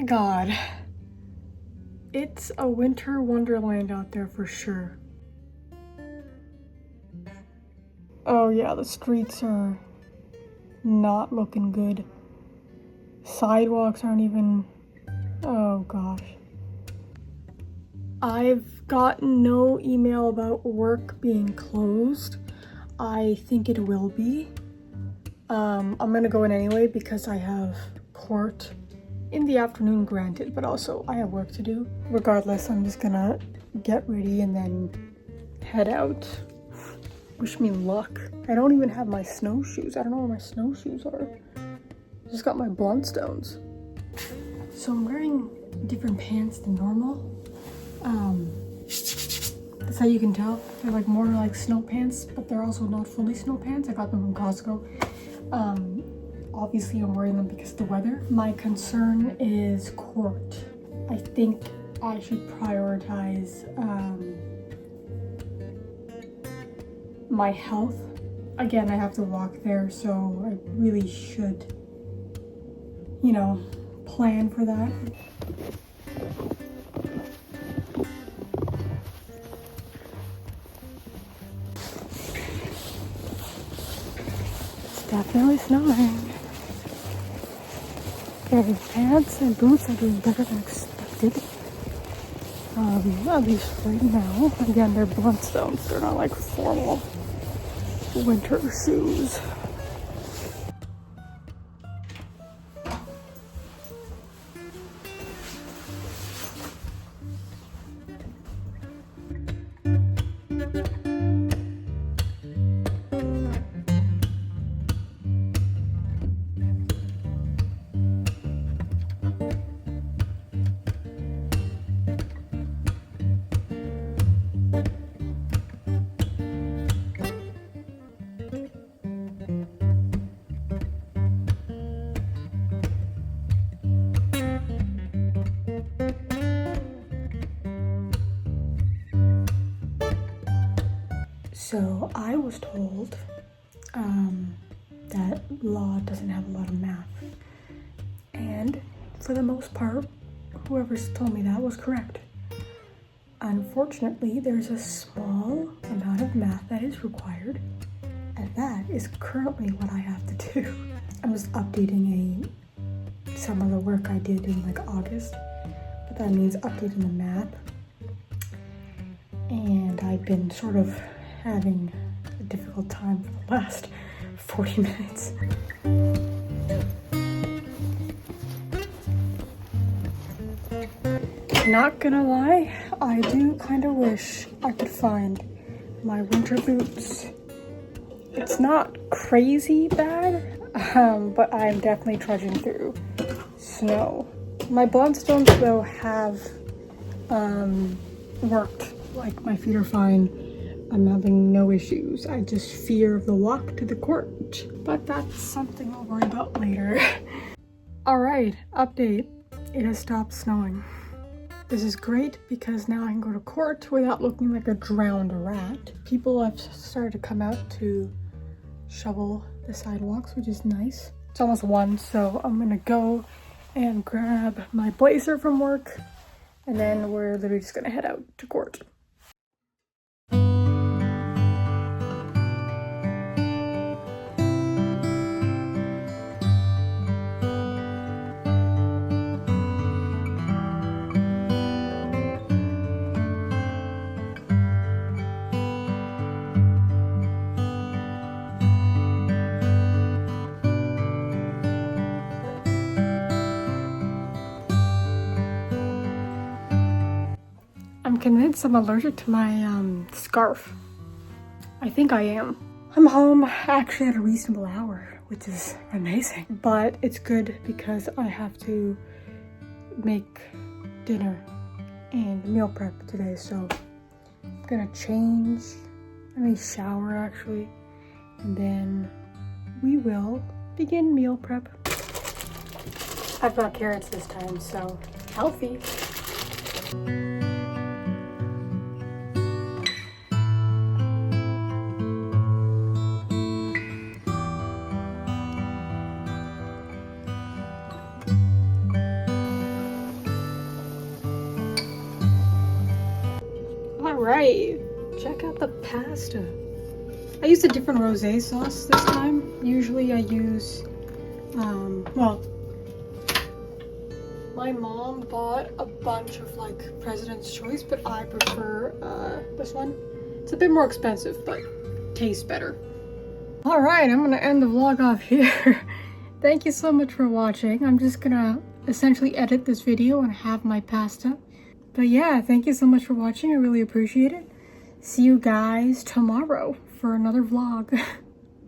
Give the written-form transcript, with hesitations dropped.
god. It's a winter wonderland out there for sure. Oh yeah, the streets are not looking good. Sidewalks aren't even... Oh gosh. I've gotten no email about work being closed. I think it will be. I'm gonna go in anyway because I have court in the afternoon, granted, but also I have work to do. Regardless, I'm just gonna get ready and then head out. Wish me luck. I don't even have my snowshoes. I don't know where my snowshoes are. Just got my Bluntstones. So I'm wearing different pants than normal. That's how you can tell. They're like more like snow pants, but they're also not fully snow pants. I got them from Costco. Obviously I'm wearing them because of the weather. My concern is court. I think I should prioritize my health. Again, I have to walk there, so I really should, you know, plan for that. It's definitely snowing. Okay, pants and boots are doing better than expected. At least right now. Again, they're Bluntstones. They're not like formal winter shoes. So I was told that law doesn't have a lot of math. And for the most part, whoever's told me that was correct. Unfortunately, there's a small amount of math that is required, and that is currently what I have to do. I'm just updating some of the work I did in like August, but that means updating the map. And I've been sort of having a difficult time for the last 40 minutes. Not gonna lie, I do kind of wish I could find my winter boots. It's not crazy bad, but I'm definitely trudging through snow. My Bluntstones though have worked. Like, my feet are fine. I'm having no issues. I just fear the walk to the court. But that's something I'll worry about later. Alright, update. It has stopped snowing. This is great because now I can go to court without looking like a drowned rat. People have started to come out to shovel the sidewalks, which is nice. It's almost 1, so I'm gonna go and grab my blazer from work, and then we're literally just gonna head out to court. I'm convinced I'm allergic to my scarf. I think I am. I'm home actually at a reasonable hour, which is amazing. But it's good because I have to make dinner and meal prep today. So I'm gonna change, I may shower actually, and then we will begin meal prep. I've got carrots this time, so healthy. right, check out the pasta. I used a different rosé sauce this time. Usually I use, well, my mom bought a bunch of like President's Choice, but I prefer this one. It's a bit more expensive, but tastes better. All right, I'm gonna end the vlog off here. Thank you so much for watching. I'm just gonna essentially edit this video and have my pasta. But yeah, thank you so much for watching. I really appreciate it. See you guys tomorrow for another vlog.